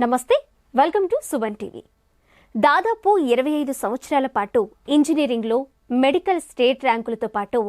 నమస్తే, welcome to Suman TV. దాదాపు 25 సంవత్సరాల పాటు ఇంజనీరింగ్లో మెడికల్ స్టేట్ ర్యాంకులతో పాటు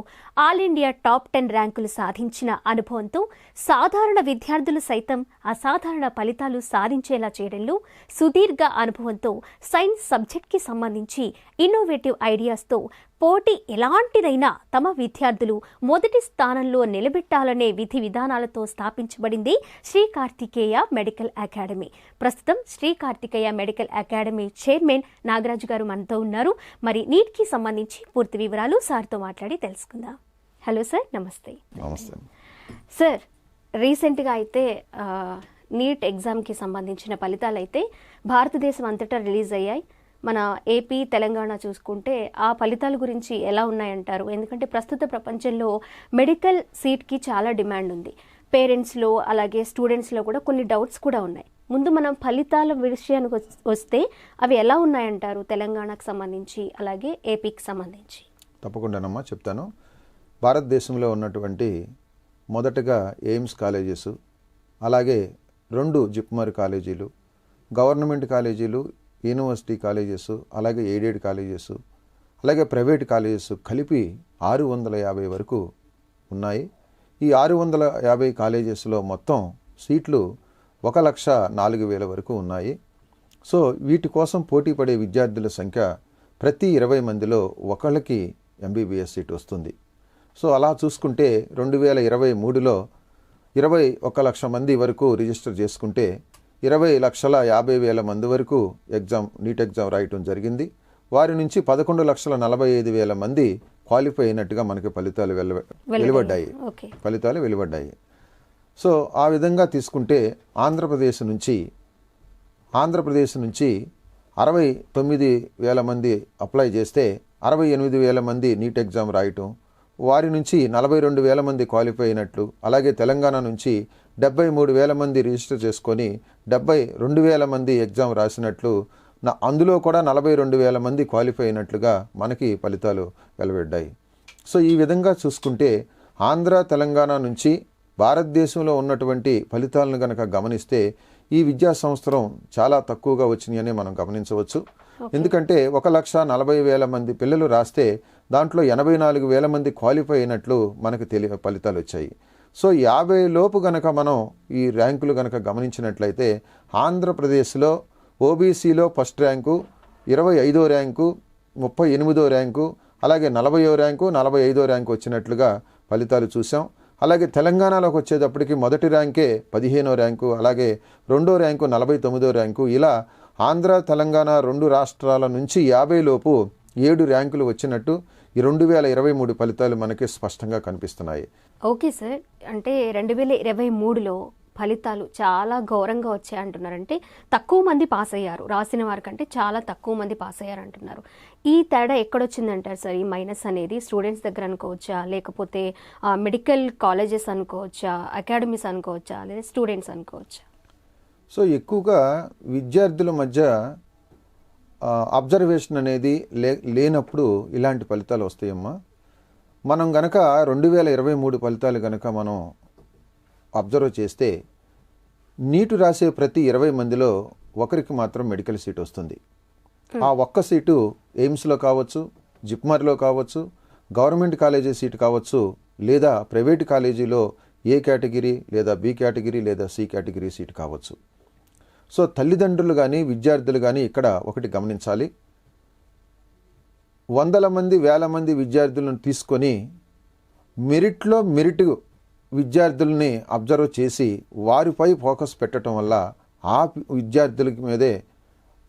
ఆల్ ఇండియా టాప్ 10 ర్యాంకులు సాధించిన అనుభవంతో సాధారణ విద్యార్థులు సైతం అసాధారణ ఫలితాలు సాధించేలా చేయడంలో సుదీర్ఘ అనుభవంతో సైన్స్ సబ్జెక్ట్కి సంబంధించి ఇన్నోవేటివ్ ఐడియాస్తో పోటీ ఎలాంటిదైనా తమ విద్యార్థులు మొదటి స్థానంలో నిలబెట్టాలనే విధి విధానాలతో స్థాపించబడింది శ్రీ కార్తికేయ మెడికల్ అకాడమీ. ప్రస్తుతం Sri Karthikeya medical academy chairman Nagaraju garu మనతో ఉన్నారు. మరి నీట్కి సంబంధించి పూర్తి వివరాలు సార్తో మాట్లాడి తెలుసుకుందాం. హలో సార్, నమస్తే. నమస్తే సార్. రీసెంట్గా అయితే నీట్ ఎగ్జామ్కి సంబంధించిన ఫలితాలు అయితే భారతదేశం అంతటా రిలీజ్ అయ్యాయి. మన ఏపీ, తెలంగాణ చూసుకుంటే ఆ ఫలితాల గురించి ఎలా ఉన్నాయంటారు? ఎందుకంటే ప్రస్తుత ప్రపంచంలో మెడికల్ సీట్కి చాలా డిమాండ్ ఉంది. పేరెంట్స్లో అలాగే స్టూడెంట్స్లో కూడా కొన్ని డౌట్స్ కూడా ఉన్నాయి. ముందు మనం ఫలితాల విషయానికి వస్తే అవి ఎలా ఉన్నాయంటారు తెలంగాణకు సంబంధించి అలాగే ఏపీకి సంబంధించి? తప్పకుండానమ్మా చెప్తాను. భారతదేశంలో ఉన్నటువంటి మొదటగా ఎయిమ్స్ కాలేజెస్, అలాగే 2 జిప్మర్ కాలేజీలు, గవర్నమెంట్ కాలేజీలు, యూనివర్సిటీ కాలేజెస్, అలాగే ఎయిడెడ్ కాలేజెస్, అలాగే ప్రైవేట్ కాలేజెస్ కలిపి 650 వరకు ఉన్నాయి. ఈ 650 కాలేజెస్లో మొత్తం సీట్లు 1,04,000 వరకు ఉన్నాయి. సో వీటి కోసం పోటీ పడే విద్యార్థుల సంఖ్య ప్రతి 20 మందిలో ఒకళ్ళకి ఎంబీబీఎస్ సీట్ వస్తుంది. సో అలా చూసుకుంటే 2023లో 21 లక్ష మంది వరకు రిజిస్టర్ చేసుకుంటే 20,50,000 మంది వరకు నీట్ ఎగ్జామ్ రాయటం జరిగింది. వారి నుంచి 11,45,000 మంది క్వాలిఫై అయినట్టుగా మనకి ఫలితాలు వెలువడ్డాయి. సో ఆ విధంగా తీసుకుంటే ఆంధ్రప్రదేశ్ నుంచి 69,000 మంది అప్లై చేస్తే 68,000 మంది నీట్ ఎగ్జామ్ రాయటం, వారి నుంచి 42,000 మంది క్వాలిఫై అయినట్లు, అలాగే తెలంగాణ నుంచి 73,000 మంది రిజిస్టర్ చేసుకొని 72,000 మంది ఎగ్జామ్ రాసినట్లు, అందులో కూడా 42,000 మంది క్వాలిఫై అయినట్లుగా మనకి ఫలితాలు వెలువడ్డాయి. సో ఈ విధంగా చూసుకుంటే ఆంధ్ర, తెలంగాణ నుంచి భారతదేశంలో ఉన్నటువంటి ఫలితాలను కనుక గమనిస్తే ఈ విద్యా సంవత్సరం చాలా తక్కువగా వచ్చినాయని మనం గమనించవచ్చు. ఎందుకంటే 1,40,000 మంది పిల్లలు రాస్తే దాంట్లో 84,000 మంది క్వాలిఫై అయినట్లు మనకు ఫలితాలు వచ్చాయి. సో 50 లోపు గనక మనం ఈ ర్యాంకులు గనక గమనించినట్లయితే ఆంధ్రప్రదేశ్లో ఓబీసీలో ఫస్ట్ ర్యాంకు, 25వ ర్యాంకు, 38వ ర్యాంకు, అలాగే 40వ ర్యాంకు, 45వ ర్యాంకు వచ్చినట్లుగా ఫలితాలు చూసాం. అలాగే తెలంగాణలోకి వచ్చేటప్పటికి మొదటి ర్యాంకే 15వ ర్యాంకు, అలాగే 2వ ర్యాంకు 49వ ర్యాంకు. ఇలా ఆంధ్ర, తెలంగాణ 2 రాష్ట్రాల నుంచి 50 లోపు 7 ర్యాంకులు వచ్చినట్టు ఈ 2023 ఫలితాలు మనకి స్పష్టంగా కనిపిస్తున్నాయి. ఓకే సార్, అంటే 2023లో ఫలితాలు చాలా ఘోరంగా వచ్చాయంటున్నారంటే తక్కువ మంది పాస్ అయ్యారు, రాసిన వారి కంటే చాలా తక్కువ మంది పాస్ అయ్యారు అంటున్నారు. ఈ తేడా ఎక్కడొచ్చిందంటారు సార్? ఈ మైనస్ అనేది స్టూడెంట్స్ దగ్గర అనుకోవచ్చా, లేకపోతే మెడికల్ కాలేజెస్ అనుకోవచ్చా, అకాడమీస్ అనుకోవచ్చా, లేదా స్టూడెంట్స్ అనుకోవచ్చా? సో ఎక్కువగా విద్యార్థుల మధ్య అబ్జర్వేషన్ అనేది లేనప్పుడు ఇలాంటి ఫలితాలు వస్తాయమ్మా. మనం గనక 2023 ఫలితాలు గనక మనం అబ్జర్వ్ చేస్తే నీటు రాసే ప్రతి 20 మందిలో ఒకరికి మాత్రం మెడికల్ సీట్ వస్తుంది. ఆ ఒక్క సీటు ఎయిమ్స్లో కావచ్చు, జిప్మర్లో కావచ్చు, గవర్నమెంట్ కాలేజీ సీటు కావచ్చు, లేదా ప్రైవేట్ కాలేజీలో ఏ కేటగిరీ లేదా బి కేటగిరీ లేదా సి కేటగిరీ సీటు కావచ్చు. సో తల్లిదండ్రులు కానీ విద్యార్థులు కానీ ఇక్కడ ఒకటి గమనించాలి. 100 మంది 1000 మంది విద్యార్థులను తీసుకొని మెరిట్ విద్యార్థుల్ని అబ్జర్వ్ చేసి వారిపై ఫోకస్ పెట్టడం వల్ల ఆ విద్యార్థుల మీదే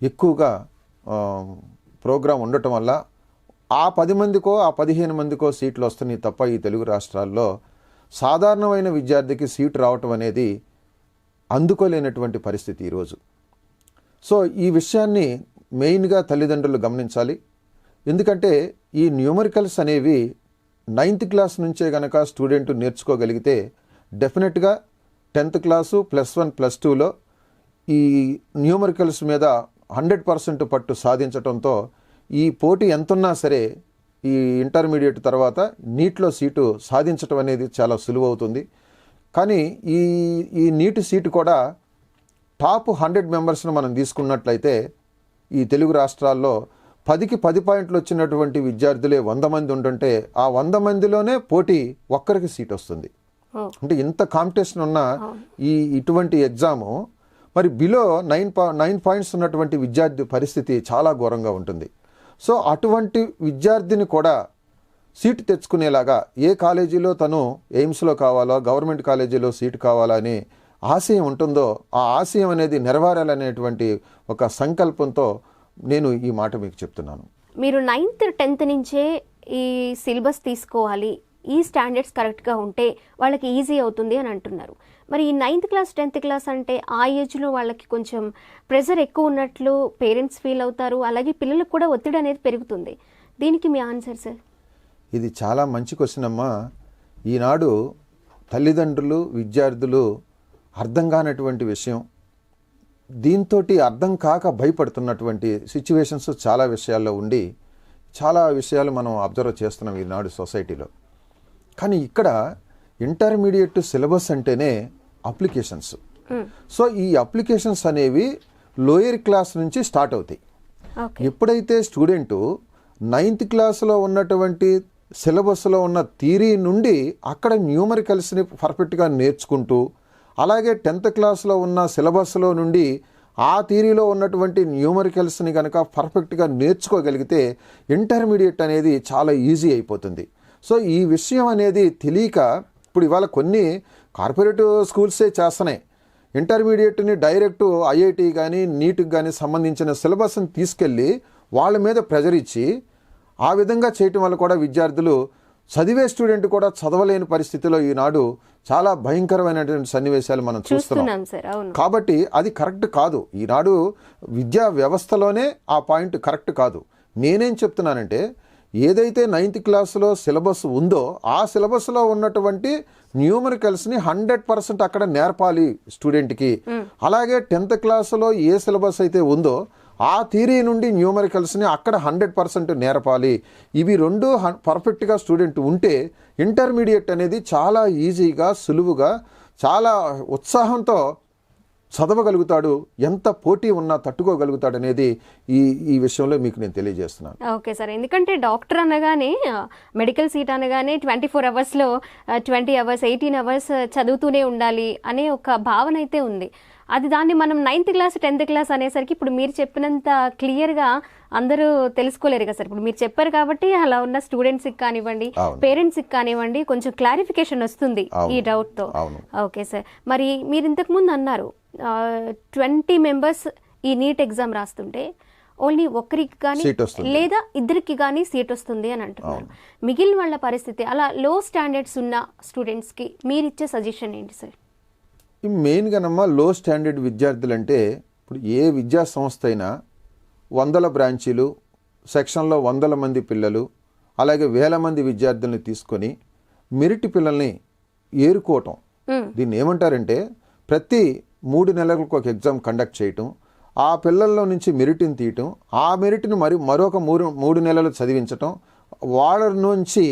ఎక్కువగా ప్రోగ్రాం ఉండటం వల్ల ఆ 10 మందికో ఆ 15 మందికో సీట్లు వస్తున్నాయి తప్ప ఈ తెలుగు రాష్ట్రాల్లో సాధారణమైన విద్యార్థికి సీటు రావటం అనేది అందుకోలేనటువంటి పరిస్థితి ఈరోజు. సో ఈ విషయాన్ని మెయిన్గా తల్లిదండ్రులు గమనించాలి. ఎందుకంటే ఈ న్యూమరికల్స్ అనేవి 9th క్లాస్ నుంచే గనక స్టూడెంట్ నేర్చుకోగలిగితే డెఫినెట్గా 10th క్లాసు +1 +2లో ఈ న్యూమరికల్స్ మీద 100% పట్టు సాధించడంతో ఈ పోటీ ఎంతున్నా సరే ఈ ఇంటర్మీడియట్ తర్వాత నీట్లో సీటు సాధించడం అనేది చాలా సులువవుతుంది. కానీ ఈ నీట్ సీటు కూడా టాప్ 100 మెంబర్స్ను మనం తీసుకున్నట్లయితే ఈ తెలుగు రాష్ట్రాల్లో 10కి 10 పాయింట్లు వచ్చినటువంటి విద్యార్థులే 100 మంది ఉంటుంటే ఆ 100 మందిలోనే పోటీ ఒక్కరికి సీట్ వస్తుంది. అంటే ఇంత కాంపిటీషన్ ఉన్న ఇటువంటి ఎగ్జాము మరి బిలో 9 పాయింట్స్ ఉన్నటువంటి విద్యార్థి పరిస్థితి చాలా ఘోరంగా ఉంటుంది. సో అటువంటి విద్యార్థిని కూడా సీటు తెచ్చుకునేలాగా ఏ కాలేజీలో తను ఎయిమ్స్లో కావాలో గవర్నమెంట్ కాలేజీలో సీటు కావాలని ఆశయం ఉంటుందో ఆ ఆశయం అనేది నెరవేరాలనేటువంటి ఒక సంకల్పంతో నేను ఈ మాట మీకు చెప్తున్నాను. మీరు 9th 10th నుంచే ఈ సిలబస్ తీసుకోవాలి, ఈ స్టాండర్డ్స్ కరెక్ట్గా ఉంటే వాళ్ళకి ఈజీ అవుతుంది అని అంటున్నారు. మరి ఈ 9th క్లాస్ 10th క్లాస్ అంటే ఆ ఏజ్లో వాళ్ళకి కొంచెం ప్రెషర్ ఎక్కువ ఉన్నట్లు పేరెంట్స్ ఫీల్ అవుతారు, అలాగే పిల్లలకు కూడా ఒత్తిడి అనేది పెరుగుతుంది. దీనికి మీ ఆన్సర్ సార్? ఇది చాలా మంచి క్వశ్చన్ అమ్మా. ఈనాడు తల్లిదండ్రులు విద్యార్థులు అర్థం కానటువంటి విషయం, దీంతో అర్థం కాక భయపడుతున్నటువంటి సిచ్యువేషన్స్ చాలా విషయాల్లో ఉండి చాలా విషయాలు మనం అబ్జర్వ్ చేస్తున్నాం ఈనాడు సొసైటీలో. కానీ ఇక్కడ ఇంటర్మీడియట్ సిలబస్ అంటేనే అప్లికేషన్స్. సో ఈ అప్లికేషన్స్ అనేవి లోయర్ క్లాస్ నుంచి స్టార్ట్ అవుతాయి. ఎప్పుడైతే స్టూడెంటు 9th క్లాస్లో ఉన్నటువంటి సిలబస్లో ఉన్న థియరీ నుండి అక్కడ న్యూమరికల్స్ని పర్ఫెక్ట్గా నేర్చుకుంటూ, అలాగే 10th క్లాస్లో ఉన్న సిలబస్లో నుండి ఆ థియరీలో ఉన్నటువంటి న్యూమరికల్స్ని కనుక పర్ఫెక్ట్గా నేర్చుకోగలిగితే ఇంటర్మీడియట్ అనేది చాలా ఈజీ అయిపోతుంది. సో ఈ విషయం అనేది తెలియక ఇప్పుడు ఇవాళ కొన్ని కార్పొరేట్ స్కూల్సే చేస్తున్నాయి. ఇంటర్మీడియట్ని డైరెక్ట్ ఐఐటి కానీ నీట్కి కానీ సంబంధించిన సిలబస్ని తీసుకెళ్ళి వాళ్ళ మీద ప్రెజర్ ఇచ్చి ఆ విధంగా చేయటం వల్ల కూడా విద్యార్థులు చదివే స్టూడెంట్ కూడా చదవలేని పరిస్థితిలో ఈనాడు చాలా భయంకరమైనటువంటి సన్నివేశాలు మనం చూస్తున్నాం. కాబట్టి అది కరెక్ట్ కాదు. ఈనాడు విద్యా వ్యవస్థలోనే ఆ పాయింట్ కరెక్ట్ కాదు. నేనేం చెప్తున్నానంటే ఏదైతే 9th క్లాస్లో సిలబస్ ఉందో ఆ సిలబస్లో ఉన్నటువంటి న్యూమరికల్స్ని 100% అక్కడ నేర్పాలి స్టూడెంట్కి. అలాగే 10th క్లాస్లో ఏ సిలబస్ అయితే ఉందో ఆ థియరీ నుండి న్యూమరికల్స్ని అక్కడ 100% నేర్పాలి. ఇవి రెండు పర్ఫెక్ట్గా స్టూడెంట్ ఉంటే ఇంటర్మీడియట్ అనేది చాలా ఈజీగా సులువుగా చాలా ఉత్సాహంతో చదవగలుగుతాడు, ఎంత పోటీ ఉన్నా తట్టుకోగలుగుతాడు అనేది ఈ విషయంలో మీకు నేను తెలియజేస్తున్నాను. ఓకే సార్, ఎందుకంటే డాక్టర్ అనగానే మెడికల్ సీట్ అనగానే 24 అవర్స్లో 20 అవర్స్ 18 అవర్స్ చదువుతూనే ఉండాలి అనే ఒక భావన అయితే ఉంది. అది దాన్ని మనం 9th క్లాస్ 10th క్లాస్ అనేసరికి ఇప్పుడు మీరు చెప్పినంత క్లియర్గా అందరూ తెలుసుకోలేరు కదా సార్. ఇప్పుడు మీరు చెప్పారు కాబట్టి అలా ఉన్న స్టూడెంట్స్కి కానివ్వండి పేరెంట్స్కి కానివ్వండి కొంచెం క్లారిఫికేషన్ వస్తుంది ఈ డౌట్తో. ఓకే సార్, మరి మీరు ఇంతకుముందు అన్నారు 20 మెంబర్స్ ఈ నీట్ ఎగ్జామ్ రాస్తుంటే ఓన్లీ ఒకరికి కానీ లేదా ఇద్దరికి కానీ సీట్ వస్తుంది అని అంటున్నారు. మిగిలిన వాళ్ళ పరిస్థితి అలా లో స్టాండర్డ్స్ ఉన్న స్టూడెంట్స్కి మీరు ఇచ్చే సజెషన్ ఏంటి సార్? మెయిన్గానమ్మా లో స్టాండర్డ్ విద్యార్థులు అంటే ఇప్పుడు ఏ విద్యా సంస్థ అయినా 100 బ్రాంచీలు, సెక్షన్లో 100 మంది పిల్లలు, అలాగే 1000 మంది విద్యార్థుల్ని తీసుకొని మెరిట్ పిల్లల్ని ఏరుకోవటం, దీన్ని ఏమంటారంటే ప్రతి 3 నెలలకు ఒక ఎగ్జామ్ కండక్ట్ చేయటం, ఆ పిల్లల్లో నుంచి మెరిట్ని తీయటం, ఆ మెరిట్ని మరొక 3 నెలలు చదివించటం, వాళ్ళ నుంచి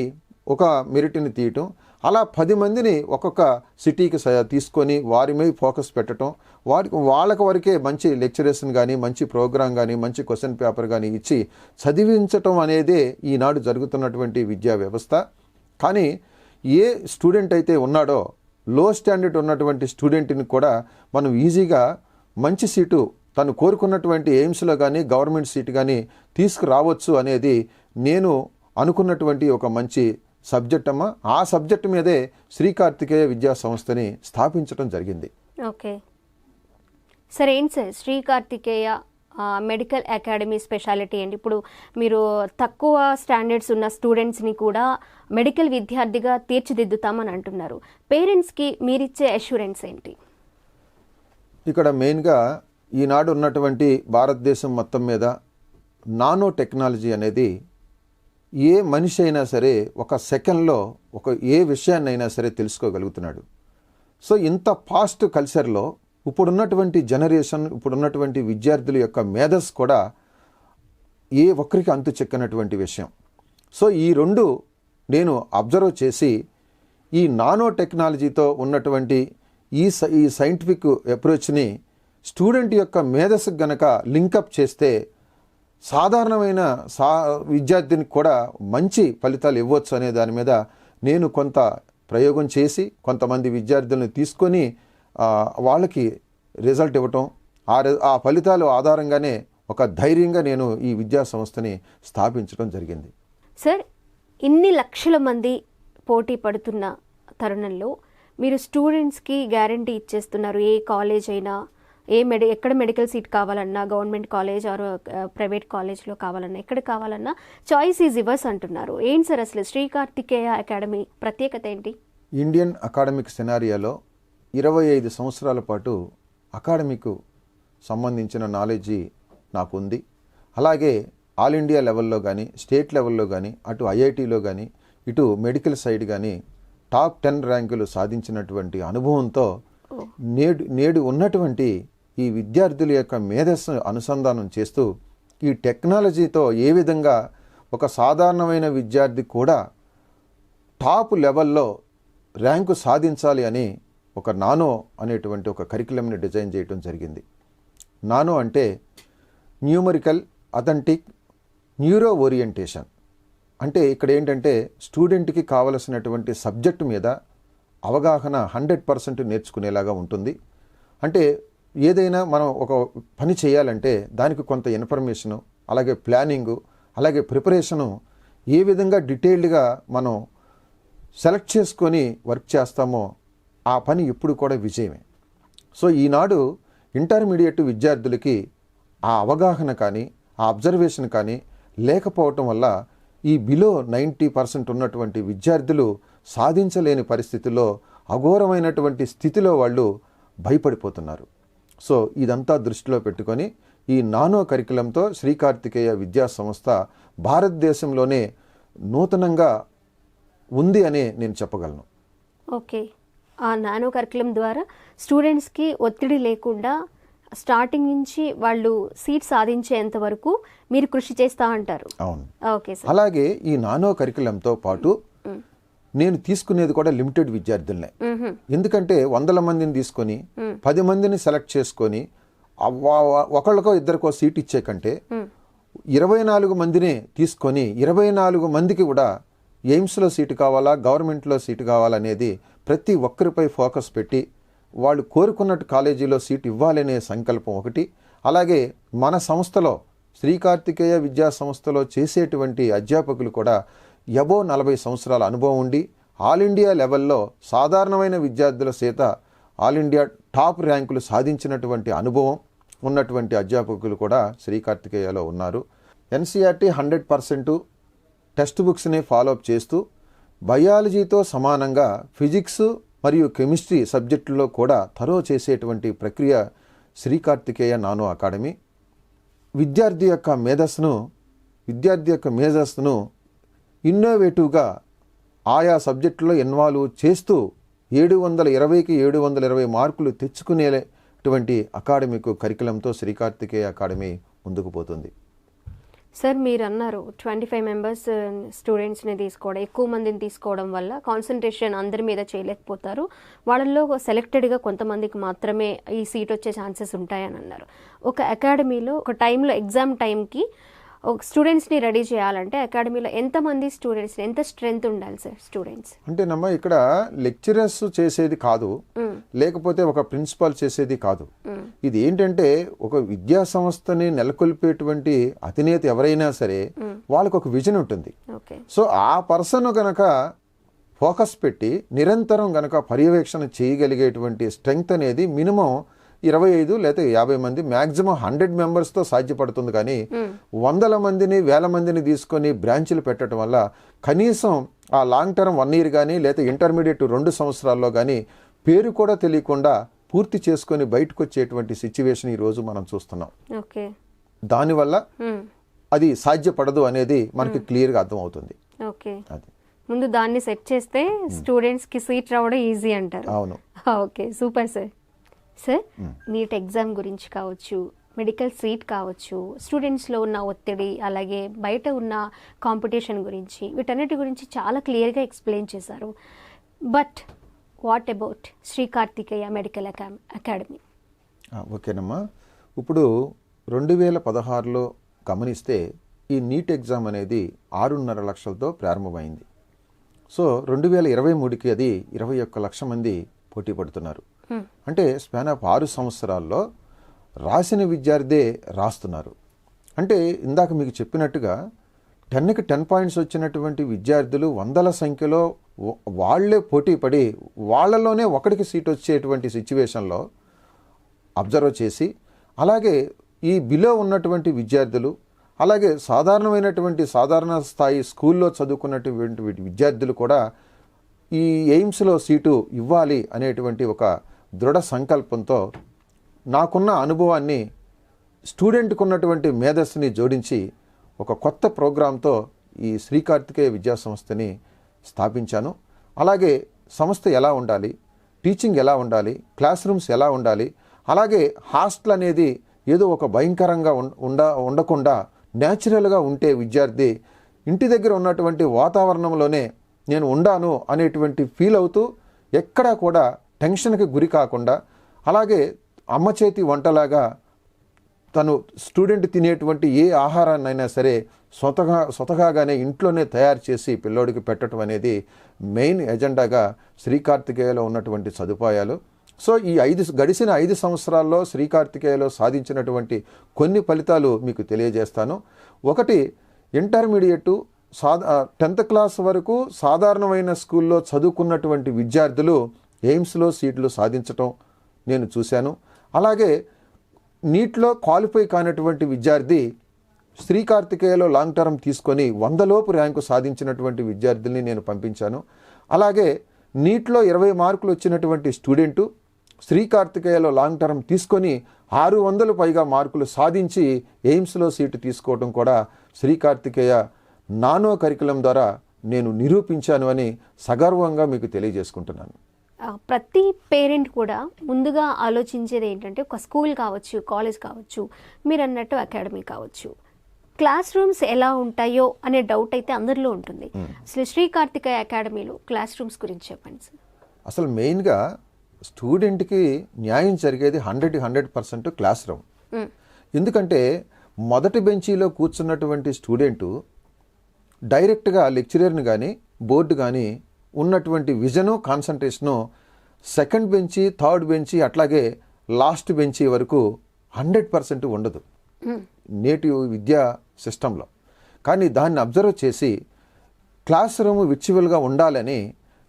ఒక మెరిట్ని తీయటం, అలా 10 మందిని ఒక్కొక్క సిటీకి తీసుకొని వారి మీద ఫోకస్ పెట్టడం, వాళ్ళకి వరకే మంచి లెక్చరర్స్ని కానీ మంచి ప్రోగ్రామ్ కానీ మంచి క్వశ్చన్ పేపర్ కానీ ఇచ్చి చదివించటం అనేదే ఈనాడు జరుగుతున్నటువంటి విద్యా వ్యవస్థ. కానీ ఏ స్టూడెంట్ అయితే ఉన్నాడో లో స్టాండర్డ్ ఉన్నటువంటి స్టూడెంట్ని కూడా మనం ఈజీగా మంచి సీటు తను కోరుకున్నటువంటి ఎయిమ్స్లో కానీ గవర్నమెంట్ సీటు కానీ తీసుకురావచ్చు అనేది నేను అనుకున్నటువంటి ఒక మంచి సబ్జెక్ట్ అమ్మ. ఆ సబ్జెక్ట్ మీదే శ్రీ కార్తికేయ విద్యా సంస్థని స్థాపించడం జరిగింది. ఓకే సార్, ఏంటి sir Sri Karthikeya medical academy speciality ఏంటి? ఇప్పుడు మీరు తక్కువ స్టాండర్డ్స్ ఉన్న స్టూడెంట్స్ని కూడా మెడికల్ విద్యార్థిగా తీర్చిదిద్దుతామని అంటున్నారు. పేరెంట్స్కి మీరిచ్చే అష్యూరెన్స్ ఏంటి? ఇక్కడ మెయిన్గా ఈనాడు ఉన్నటువంటి భారతదేశం మొత్తం మీద నానో టెక్నాలజీ అనేది ఏ మనిషి అయినా సరే ఒక సెకండ్లో ఏ విషయాన్నైనా సరే తెలుసుకోగలుగుతున్నాడు. సో ఇంత ఫాస్ట్ కల్చర్లో ఇప్పుడున్నటువంటి జనరేషన్, ఇప్పుడున్నటువంటి విద్యార్థుల యొక్క మేధస్ కూడా ఏ ఒక్కరికి అంతు చెక్కనటువంటి విషయం. సో ఈ రెండు నేను అబ్జర్వ్ చేసి ఈ నానో టెక్నాలజీతో ఉన్నటువంటి ఈ సైంటిఫిక్ అప్రోచ్ని స్టూడెంట్ యొక్క మేధస్సు గనక లింకప్ చేస్తే సాధారణమైన విద్యార్థినికి కూడా మంచి ఫలితాలు ఇవ్వచ్చు అనే దాని మీద నేను కొంత ప్రయోగం చేసి కొంతమంది విద్యార్థులను తీసుకొని వాళ్ళకి రిజల్ట్ ఇవ్వటం, ఆ ఫలితాలు ఆధారంగానే ఒక ధైర్యంగా నేను ఈ విద్యా సంస్థని స్థాపించడం జరిగింది. సార్, ఇన్ని లక్షల మంది పోటీ పడుతున్న తరుణంలో మీరు స్టూడెంట్స్కి గ్యారంటీ ఇచ్చేస్తున్నారు. ఏ కాలేజ్ అయినా, ఎక్కడ మెడికల్ సీట్ కావాలన్నా, గవర్నమెంట్ కాలేజ్ ఆర్ ప్రైవేట్ కాలేజ్లో కావాలన్నా, ఎక్కడ కావాలన్నా చాయిస్ ఈజ్ యువర్స్ అంటున్నారు. ఏంటి సార్ అసలు శ్రీ కార్తికేయ అకాడమీ ప్రత్యేకత ఏంటి? ఇండియన్ అకాడమిక్ సినారియాలో 25 సంవత్సరాల పాటు అకాడమిక్ సంబంధించిన నాలెడ్జి నాకు ఉంది. అలాగే ఆల్ ఇండియా లెవెల్లో కానీ, స్టేట్ లెవెల్లో కానీ, అటు ఐఐటీలో కానీ, ఇటు మెడికల్ సైడ్ కానీ టాప్ 10 ర్యాంకులు సాధించినటువంటి అనుభవంతో నేడు ఉన్నటువంటి ఈ విద్యార్థుల యొక్క మేధస్సు అనుసంధానం చేస్తూ ఈ టెక్నాలజీతో ఏ విధంగా ఒక సాధారణమైన విద్యార్థి కూడా టాప్ లెవెల్లో ర్యాంకు సాధించాలి అని ఒక నానో అనేటువంటి ఒక కరికులంని డిజైన్ చేయడం జరిగింది. నానో అంటే న్యూమరికల్ అథెంటిక్ న్యూరో ఓరియంటేషన్. అంటే ఇక్కడ ఏంటంటే స్టూడెంట్కి కావలసినటువంటి సబ్జెక్టు మీద అవగాహన 100% నేర్చుకునేలాగా ఉంటుంది. అంటే ఏదైనా మనం ఒక పని చేయాలంటే దానికి కొంత ఇన్ఫర్మేషను, అలాగే ప్లానింగు, అలాగే ప్రిపరేషను ఏ విధంగా డీటెయిల్డ్గా మనం సెలెక్ట్ చేసుకొని వర్క్ చేస్తామో ఆ పని ఎప్పుడు కూడా విజయమే. సో ఈనాడు ఇంటర్మీడియట్ విద్యార్థులకి ఆ అవగాహన కానీ, ఆ అబ్జర్వేషన్ కానీ లేకపోవటం వల్ల ఈ బిలో 90% ఉన్నటువంటి విద్యార్థులు సాధించలేని పరిస్థితుల్లో అఘోరమైనటువంటి స్థితిలో వాళ్ళు భయపడిపోతున్నారు. సో ఇదంతా దృష్టిలో పెట్టుకొని ఈ నానో కరికులంతో శ్రీ కార్తికేయ విద్యా సంస్థ భారతదేశంలోనే నూతనంగా ఉంది అని నేను చెప్పగలను. ఓకే, ఆ నానో కరికులం ద్వారా స్టూడెంట్స్కి ఒత్తిడి లేకుండా స్టార్టింగ్ నుంచి వాళ్ళు సీట్ సాధించేంత వరకు మీరు కృషి చేస్తా అంటారు. అవును. Okay sir. అలాగే ఈ నానో కరికులంతో పాటు నేను తీసుకునేది కూడా లిమిటెడ్ విద్యార్థులనే. ఎందుకంటే 100 మందిని తీసుకొని 10 మందిని సెలెక్ట్ చేసుకొని ఒకళ్ళకో ఇద్దరికో సీట్ ఇచ్చే కంటే 24 మందిని తీసుకొని 24 మందికి కూడా ఎయిమ్స్లో సీటు కావాలా, గవర్నమెంట్లో సీటు కావాలనేది ప్రతి ఒక్కరిపై ఫోకస్ పెట్టి వాళ్ళు కోరుకున్నట్టు కాలేజీలో సీట్ ఇవ్వాలనే సంకల్పం ఒకటి. అలాగే మన సంస్థలో శ్రీ కార్తికేయ విద్యా సంస్థలో చేసేటువంటి అధ్యాపకులు కూడా అబో 40 సంవత్సరాల అనుభవం ఉండి ఆల్ ఇండియా లెవెల్లో సాధారణమైన విద్యార్థుల చేత ఆల్ ఇండియా టాప్ ర్యాంకులు సాధించినటువంటి అనుభవం ఉన్నటువంటి అధ్యాపకులు కూడా శ్రీ కార్తికేయలో ఉన్నారు. ఎన్సీఆర్టీ 100% టెక్స్ట్ బుక్స్ని ఫాలోఅప్ చేస్తూ బయాలజీతో సమానంగా ఫిజిక్స్ మరియు కెమిస్ట్రీ సబ్జెక్టుల్లో కూడా థరో చేసేటువంటి ప్రక్రియ శ్రీ కార్తికేయ నానో అకాడమీ. విద్యార్థి యొక్క మేధస్సును ఇన్నోవేటివ్గా ఆయా సబ్జెక్టులో ఇన్వాల్వ్ చేస్తూ 720కి 720 మార్కులు తెచ్చుకునేటువంటి అకాడమిక్ కరికులంతో శ్రీ కార్తికేయ అకాడమీ ముందుకు పోతుంది. సార్, మీరు అన్నారు 25 మెంబర్స్ స్టూడెంట్స్ని తీసుకోవడం, ఎక్కువ మందిని తీసుకోవడం వల్ల కాన్సన్ట్రేషన్ అందరి మీద చేయలేకపోతారు, వాళ్ళల్లో సెలెక్టెడ్గా కొంతమందికి మాత్రమే ఈ సీట్ వచ్చే ఛాన్సెస్ ఉంటాయని అన్నారు. ఒక అకాడమీలో ఒక టైంలో ఎగ్జామ్ టైంకి ఒక స్టూడెంట్స్ని రెడీ చేయాలంటే అకాడమీలో ఎంతమంది స్టూడెంట్స్, ఎంత స్ట్రెంత్ ఉండాలి సార్ స్టూడెంట్స్? అంటేనమ్మా ఇక్కడ లెక్చరర్స్ చేసేది కాదు, లేకపోతే ఒక ప్రిన్సిపాల్ చేసేది కాదు. ఇది ఏంటంటే ఒక విద్యా సంస్థని నెలకొల్పేటువంటి అధినేత ఎవరైనా సరే వాళ్ళకు ఒక విజన్ ఉంటుంది. సో ఆ పర్సన్ గనక ఫోకస్ పెట్టి నిరంతరం గనక పర్యవేక్షణ చేయగలిగేటువంటి స్ట్రెంగ్త్ అనేది మినిమం 25 లేదా 50 మంది, మ్యాక్సిమం 100 మెంబర్స్తో సాధ్యపడుతుంది. కానీ 100 మందిని 1000 మందిని తీసుకొని బ్రాంచ్లు పెట్టడం వల్ల కనీసం ఆ లాంగ్ టర్మ్ 1 year కానీ లేదా ఇంటర్మీడియట్ 2 సంవత్సరాల్లో కానీ పేరు కూడా తెలియకుండా పూర్తి చేసుకొని బయటకు వచ్చేటువంటి సిచ్యువేషన్ ఈరోజు మనం చూస్తున్నాం. దానివల్ల అది సాధ్యపడదు అనేది మనకి క్లియర్గా అర్థమవుతుంది. అది ముందు దాన్ని సెట్ చేస్తే స్టూడెంట్స్కి సీట్ రావడం ఈజీ అంటారు. అవును. Okay, super sir. Sir, NEET exam గురించి కావచ్చు, మెడికల్ సీట్ కావచ్చు, స్టూడెంట్స్లో ఉన్న ఒత్తిడి, అలాగే బయట ఉన్న కాంపిటీషన్ గురించి, వీటన్నిటి గురించి చాలా క్లియర్గా ఎక్స్ప్లెయిన్ చేశారు. But what about Sri Karthikeya medical academy? ఓకేనమ్మా. ఇప్పుడు 2016లో గమనిస్తే ఈ నీట్ ఎగ్జామ్ అనేది 6.5 లక్షలతో ప్రారంభమైంది. సో 2023కి అది 21 లక్షల మంది పోటీ పడుతున్నారు. అంటే స్పాన్ ఆఫ్ 6 సంవత్సరాల్లో రాసిన విద్యార్థే రాస్తున్నారు. అంటే ఇందాక మీకు చెప్పినట్టుగా 10కి 10 పాయింట్స్ వచ్చినటువంటి విద్యార్థులు వందల సంఖ్యలో వాళ్లే పోటీ పడి వాళ్ళలోనే ఒకటికి సీట్ వచ్చేటువంటి సిచ్యువేషన్లో అబ్జర్వ్ చేసి, అలాగే ఈ బిలో ఉన్నటువంటి విద్యార్థులు, అలాగే సాధారణ స్థాయి స్కూల్లో చదువుకున్నటువంటి విద్యార్థులు కూడా ఈ ఎయిమ్స్లో సీటు ఇవ్వాలి అనేటువంటి ఒక దృఢ సంకల్పంతో నాకున్న అనుభవాన్ని స్టూడెంట్కు ఉన్నటువంటి మేధస్సుని జోడించి ఒక కొత్త ప్రోగ్రాంతో ఈ శ్రీ కార్తికేయ విద్యా సంస్థని స్థాపించాను. అలాగే సంస్థ ఎలా ఉండాలి, టీచింగ్ ఎలా ఉండాలి, క్లాస్ రూమ్స్ ఎలా ఉండాలి, అలాగే హాస్టల్ అనేది ఏదో ఒక భయంకరంగా ఉండకుండా న్యాచురల్గా ఉంటే విద్యార్థి ఇంటి దగ్గర ఉన్నటువంటి వాతావరణంలోనే నేను ఉండాను అనేటువంటి ఫీల్ అవుతూ ఎక్కడా కూడా టెన్షన్కి గురి కాకుండా, అలాగే అమ్మ చేతి వంటలాగా తను స్టూడెంట్ తినేటువంటి ఏ ఆహారాన్నైనా సరే స్వతహాగానే ఇంట్లోనే తయారు చేసి పిల్లోడికి పెట్టడం అనేది మెయిన్ ఎజెండాగా శ్రీ కార్తికేయలో ఉన్నటువంటి సదుపాయాలు. సో ఈ గడిచిన 5 సంవత్సరాల్లో శ్రీ కార్తికేయలో సాధించినటువంటి కొన్ని ఫలితాలు మీకు తెలియజేస్తాను. ఒకటి, ఇంటర్మీడియట్ 10th క్లాస్ వరకు సాధారణమైన స్కూల్లో చదువుకున్నటువంటి విద్యార్థులు ఎయిమ్స్లో సీట్లు సాధించటం నేను చూశాను. అలాగే నీట్లో క్వాలిఫై కానటువంటి విద్యార్థి శ్రీ కార్తికేయలో లాంగ్ టర్మ్ తీసుకొని 100లోపు ర్యాంకు సాధించినటువంటి విద్యార్థుల్ని నేను పంపించాను. అలాగే నీట్లో 20 మార్కులు వచ్చినటువంటి స్టూడెంటు శ్రీ కార్తికేయలో లాంగ్ టర్మ్ తీసుకొని 600 పైగా మార్కులు సాధించి ఎయిమ్స్లో సీటు తీసుకోవడం కూడా శ్రీ కార్తికేయ నానో కరికులం ద్వారా నేను నిరూపించాను అని సగర్వంగా మీకు తెలియజేసుకుంటున్నాను. ప్రతి పేరెంట్ కూడా ముందుగా ఆలోచించేది ఏంటంటే, ఒక స్కూల్ కావచ్చు, కాలేజ్ కావచ్చు, మీరు అన్నట్టు అకాడమీ కావచ్చు, క్లాస్ రూమ్స్ ఎలా ఉంటాయో అనే డౌట్ అయితే అందరిలో ఉంటుంది. అసలు శ్రీ కార్తికేయ అకాడమీలో క్లాస్ రూమ్స్ గురించి చెప్పండి సార్. అసలు మెయిన్గా స్టూడెంట్కి న్యాయం జరిగేది 100% క్లాస్ రూమ్. ఎందుకంటే మొదటి బెంచీలో కూర్చున్నటువంటి స్టూడెంటు డైరెక్ట్గా లెక్చరర్ని కానీ బోర్డు కానీ ఉన్నటువంటి విజను, కాన్సన్ట్రేషను సెకండ్ బెంచీ, థర్డ్ బెంచీ, అట్లాగే లాస్ట్ బెంచీ వరకు 100% ఉండదు నేటివ్ విద్యా సిస్టంలో. కానీ దాన్ని అబ్జర్వ్ చేసి క్లాస్ రూమ్ విర్చువల్గా ఉండాలని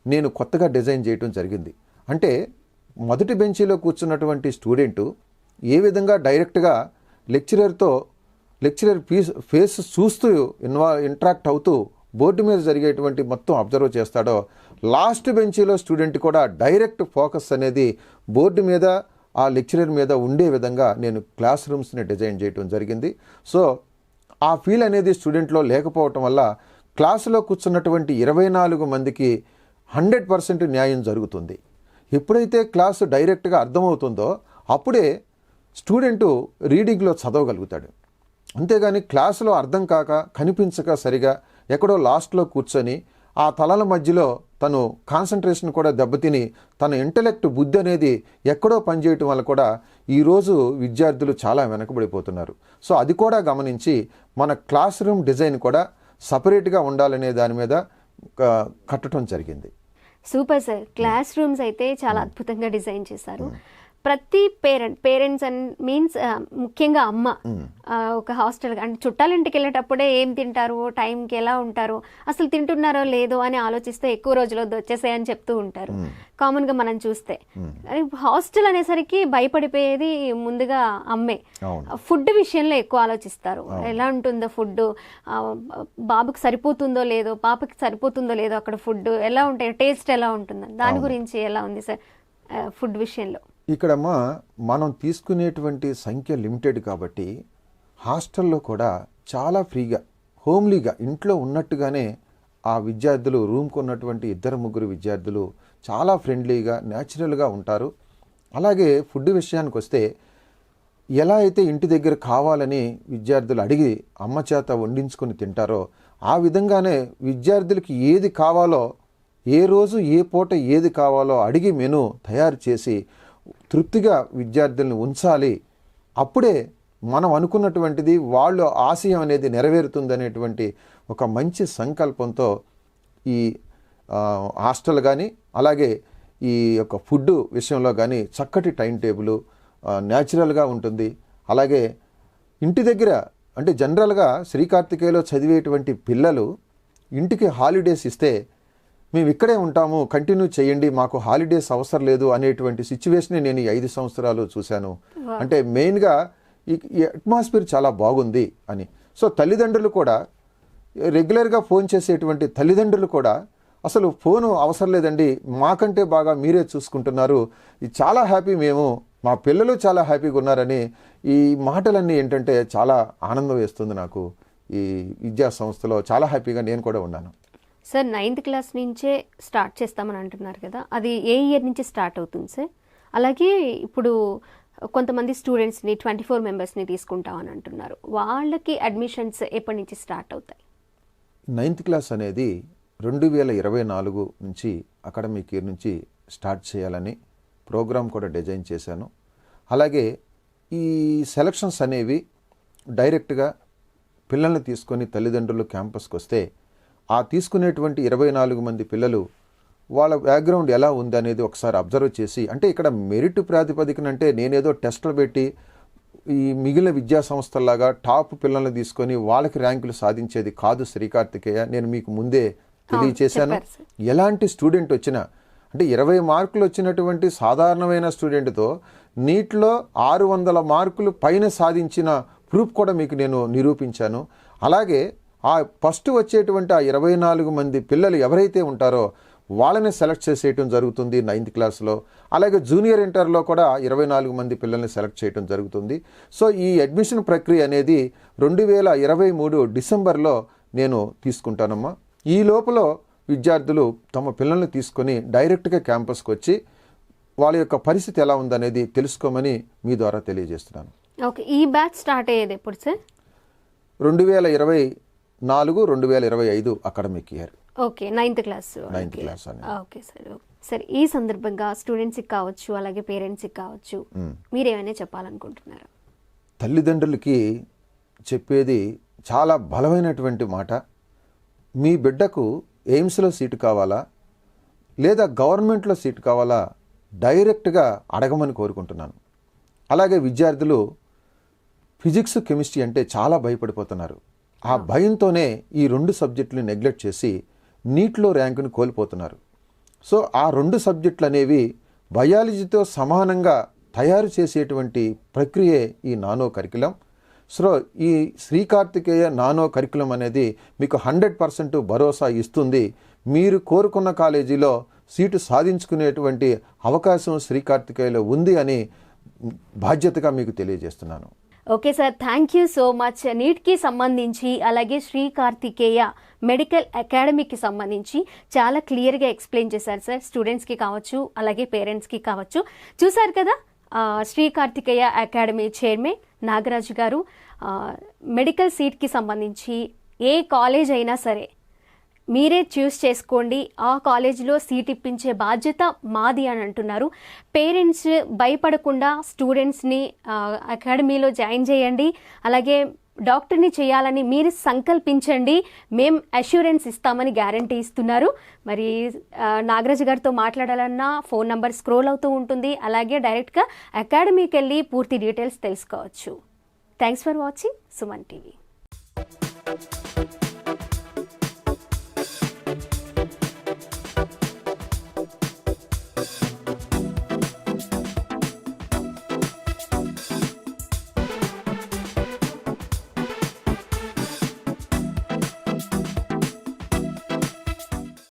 నేను కొత్తగా డిజైన్ చేయడం జరిగింది. అంటే మొదటి బెంచీలో కూర్చున్నటువంటి స్టూడెంటు ఏ విధంగా డైరెక్ట్గా లెక్చరర్ ఫేస్ చూస్తూ ఇంటరాక్ట్ అవుతూ బోర్డు మీద జరిగేటువంటి మొత్తం అబ్జర్వ్ చేస్తాడో, లాస్ట్ బెంచీలో స్టూడెంట్ కూడా డైరెక్ట్ ఫోకస్ అనేది బోర్డు మీద, ఆ లెక్చరర్ మీద ఉండే విధంగా నేను క్లాస్ రూమ్స్ని డిజైన్ చేయడం జరిగింది. సో ఆ ఫీల్ అనేది స్టూడెంట్లో లేకపోవటం వల్ల క్లాసులో కూర్చున్నటువంటి 24 మందికి 100% న్యాయం జరుగుతుంది. ఎప్పుడైతే క్లాసు డైరెక్ట్గా అర్థమవుతుందో అప్పుడే స్టూడెంటు రీడింగ్లో చదవగలుగుతాడు. అంతేగాని క్లాసులో అర్థం కాక, కనిపించక సరిగా ఎక్కడో లాస్ట్లో కూర్చొని ఆ తలల మధ్యలో తను కాన్సన్ట్రేషన్ కూడా దెబ్బతిని తన ఇంటలెక్ట్ బుద్ధి అనేది ఎక్కడో పనిచేయటం వల్ల కూడా ఈరోజు విద్యార్థులు చాలా వెనకబడిపోతున్నారు. సో అది కూడా గమనించి మన క్లాస్ రూమ్ డిజైన్ కూడా సపరేట్గా ఉండాలనే దాని మీద కట్టడం జరిగింది. Super sir. క్లాస్ రూమ్స్ అయితే చాలా అద్భుతంగా డిజైన్ చేశారు. ప్రతి పేరెంట్స్ అండ్ మీన్స్ ముఖ్యంగా అమ్మ ఒక హాస్టల్ అంటే చుట్టాలింటికి వెళ్ళేటప్పుడే ఏం తింటారు, టైంకి ఎలా ఉంటారు, అసలు తింటున్నారో లేదో అని ఆలోచిస్తే ఎక్కువ రోజులు వచ్చేసాయని చెప్తూ ఉంటారు కామన్గా మనం చూస్తే. హాస్టల్ అనేసరికి భయపడిపోయేది ముందుగా అమ్మే. ఫుడ్ విషయంలో ఎక్కువ ఆలోచిస్తారు. ఎలా ఉంటుందో ఫుడ్, బాబుకి సరిపోతుందో లేదో, పాపకి సరిపోతుందో లేదో, అక్కడ ఫుడ్ ఎలా ఉంటాయి, టేస్ట్ ఎలా ఉంటుందో, దాని గురించి ఎలా ఉంది సార్ ఫుడ్ విషయంలో? ఇక్కడమ్మా మనం తీసుకునేటువంటి సంఖ్య లిమిటెడ్ కాబట్టి హాస్టల్లో కూడా చాలా ఫ్రీగా, హోమ్లీగా, ఇంట్లో ఉన్నట్టుగానే ఆ విద్యార్థులు, రూమ్కి ఉన్నటువంటి 2-3 విద్యార్థులు చాలా ఫ్రెండ్లీగా, న్యాచురల్గా ఉంటారు. అలాగే ఫుడ్ విషయానికి వస్తే ఎలా అయితే ఇంటి దగ్గర కావాలని విద్యార్థులు అడిగి అమ్మ చేత వండించుకొని తింటారో ఆ విధంగానే విద్యార్థులకి ఏది కావాలో, ఏ రోజు ఏ పూట ఏది కావాలో అడిగి మెనూ తయారు చేసి తృప్తిగా విద్యార్థులను ఉంచాలి. అప్పుడే మనం అనుకున్నటువంటిది వాళ్ళు ఆశయం అనేది నెరవేరుతుందనేటువంటి ఒక మంచి సంకల్పంతో ఈ హాస్టల్ కానీ అలాగే ఈ యొక్క ఫుడ్ విషయంలో కానీ చక్కటి టైం టేబుల్ న్యాచురల్గా ఉంటుంది. అలాగే ఇంటి దగ్గర అంటే జనరల్గా శ్రీకార్తికేయలో చదివేటువంటి పిల్లలు ఇంటికి హాలిడేస్ ఇస్తే మేము ఇక్కడే ఉంటాము, కంటిన్యూ చేయండి, మాకు హాలిడేస్ అవసరం లేదు అనేటువంటి సిచ్యువేషన్ నేను ఈ 5 సంవత్సరాలు చూశాను. అంటే మెయిన్గా ఈ అట్మాస్ఫియర్ చాలా బాగుంది అని. సో తల్లిదండ్రులు కూడా రెగ్యులర్గా ఫోన్ చేసేటువంటి తల్లిదండ్రులు కూడా అసలు ఫోను అవసరం లేదండి, మాకంటే బాగా మీరే చూసుకుంటున్నారు, ఇది చాలా హ్యాపీ, మేము మా పిల్లలు చాలా హ్యాపీగా ఉన్నారని ఈ మాటలన్నీ ఏంటంటే చాలా ఆనందం వేస్తుంది నాకు. ఈ విద్యా సంస్థలో చాలా హ్యాపీగా నేను కూడా ఉన్నాను. సార్ 9th క్లాస్ నుంచే స్టార్ట్ చేస్తామని అంటున్నారు కదా, అది ఏ ఇయర్ నుంచి స్టార్ట్ అవుతుంది సార్? అలాగే ఇప్పుడు కొంతమంది స్టూడెంట్స్ని 24 మెంబర్స్ని తీసుకుంటామని అంటున్నారు, వాళ్ళకి అడ్మిషన్స్ ఎప్పటి నుంచి స్టార్ట్ అవుతాయి? 9th క్లాస్ అనేది 2024 నుంచి అకాడమిక్ ఇయర్ నుంచి స్టార్ట్ చేయాలని ప్రోగ్రామ్ కూడా డిజైన్ చేశాను. అలాగే ఈ సెలక్షన్స్ అనేవి డైరెక్ట్గా పిల్లల్ని తీసుకొని తల్లిదండ్రులు క్యాంపస్కి వస్తే ఆ తీసుకునేటువంటి 24 మంది పిల్లలు వాళ్ళ బ్యాక్గ్రౌండ్ ఎలా ఉందనేది ఒకసారి అబ్జర్వ్ చేసి, అంటే ఇక్కడ మెరిట్ ప్రాతిపదికనంటే నేనేదో టెస్టులు పెట్టి ఈ మిగిలిన విద్యా సంస్థల్లాగా టాప్ పిల్లల్ని తీసుకొని వాళ్ళకి ర్యాంకులు సాధించేది కాదు శ్రీకార్తికేయ. నేను మీకు ముందే తెలియచేశాను. ఎలాంటి స్టూడెంట్ వచ్చినా అంటే 20 మార్కులు వచ్చినటువంటి సాధారణమైన స్టూడెంట్తో నీట్లో 600 మార్కులు పైన సాధించిన ప్రూఫ్ కూడా మీకు నేను నిరూపించాను. అలాగే ఆ ఫస్ట్ వచ్చేటువంటి ఆ 24 మంది పిల్లలు ఎవరైతే ఉంటారో వాళ్ళని సెలెక్ట్ చేసేయటం జరుగుతుంది 9th క్లాస్లో. అలాగే జూనియర్ ఇంటర్లో కూడా 24 మంది పిల్లల్ని సెలెక్ట్ చేయడం జరుగుతుంది. సో ఈ అడ్మిషన్ ప్రక్రియ అనేది 2023 డిసెంబర్లో నేను తీసుకుంటానమ్మా. ఈ లోపల విద్యార్థులు తమ పిల్లల్ని తీసుకొని డైరెక్ట్గా క్యాంపస్కి వచ్చి వాళ్ళ యొక్క పరిస్థితి ఎలా ఉందనేది తెలుసుకోమని మీ ద్వారా తెలియజేస్తున్నాను. ఓకే, ఈ బ్యాచ్ స్టార్ట్ అయ్యేది ఎప్పుడు sir? 2024-2025 academic year. Okay, 9th class. 9th class అని. Okay sir. సరే, ఈ సందర్భంగా స్టూడెంట్స్కి కావచ్చు అలాగే పేరెంట్స్కి కావచ్చు మీరేమైనా చెప్పాలనుకుంటున్నారా? తల్లిదండ్రులకి చెప్పేది చాలా బలమైనటువంటి మాట. మీ బిడ్డకు ఎయిమ్స్లో సీటు కావాలా లేదా గవర్నమెంట్లో సీటు కావాలా డైరెక్ట్గా అడగమని కోరుకుంటున్నాను. అలాగే విద్యార్థులు ఫిజిక్స్ కెమిస్ట్రీ అంటే చాలా భయపడిపోతున్నారు. ఆ భయంతోనే ఈ 2 సబ్జెక్టులు నెగ్లెక్ట్ చేసి నీట్లో ర్యాంకును కోల్పోతున్నారు. సో ఆ 2 సబ్జెక్టులు అనేవి బయాలజీతో సమానంగా తయారు చేసేటువంటి ప్రక్రియే ఈ నానో కరికులం. సో ఈ శ్రీకార్తికేయ నానో కరికులం అనేది మీకు 100% భరోసా ఇస్తుంది. మీరు కోరుకున్న కాలేజీలో సీటు సాధించుకునేటువంటి అవకాశం శ్రీకార్తికేయలో ఉంది అని బాధ్యతగా మీకు తెలియజేస్తున్నాను. Okay sir, thank you so much. నీట్కి సంబంధించి అలాగే శ్రీకార్తికేయ మెడికల్ అకాడమీకి సంబంధించి చాలా క్లియర్గా ఎక్స్ప్లెయిన్ చేశారు సార్. స్టూడెంట్స్కి కావచ్చు అలాగే పేరెంట్స్కి కావచ్చు. చూశారు కదా, శ్రీకార్తికేయ అకాడమీ చైర్మన్ నాగరాజు గారు మెడికల్ సీట్కి సంబంధించి ఏ కాలేజ్ అయినా సరే మీరే చూస్ చేసుకోండి, ఆ కాలేజీలో సీట్ ఇప్పించే బాధ్యత మాది అని అంటున్నారు. పేరెంట్స్ భయపడకుండా స్టూడెంట్స్ని అకాడమీలో జాయిన్ చేయండి, అలాగే డాక్టర్ని చేయాలని మీరు సంకల్పించండి, మేము అష్యూరెన్స్ ఇస్తామని గ్యారంటీ ఇస్తున్నారు. మరి నాగరాజు గారితో మాట్లాడాలన్నా ఫోన్ నంబర్ స్క్రోల్ అవుతూ ఉంటుంది, అలాగే డైరెక్ట్గా అకాడమీకి వెళ్ళి పూర్తి డీటెయిల్స్ తెలుసుకోవచ్చు. Thanks for watching Suman TV.